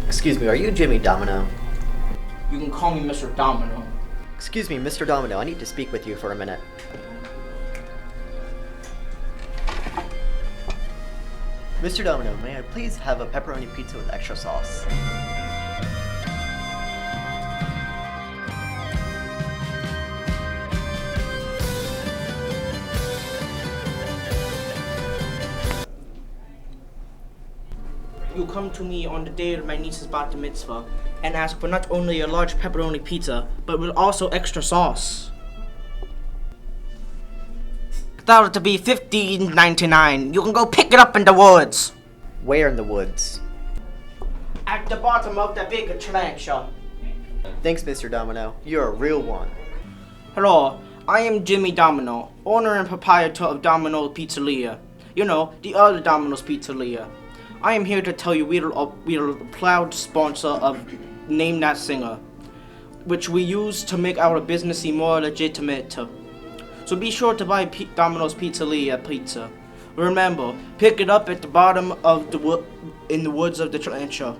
Excuse me, are you Jimmy Domino? You can call me Mr. Domino. Excuse me, Mr. Domino, I need to speak with you for a minute. Mr. Domino, may I please have a pepperoni pizza with extra sauce? You come to me on the day of my niece's bat mitzvah and ask for not only a large pepperoni pizza, but with also extra sauce. That to be $15.99. You can go pick it up in the woods. Where in the woods? At the bottom of the big trencher. Thanks, Mr. Domino. You're a real one. Hello, I am Jimmy Domino, owner and proprietor of Domino Pizzeria. You know, the other Domino's Pizzeria. I am here to tell you we are a proud sponsor of Name That Singer, which we use to make our business seem more legitimate. So be sure to buy Domino's Pizzeria pizza. Remember, pick it up at the bottom of in the woods of the trencher.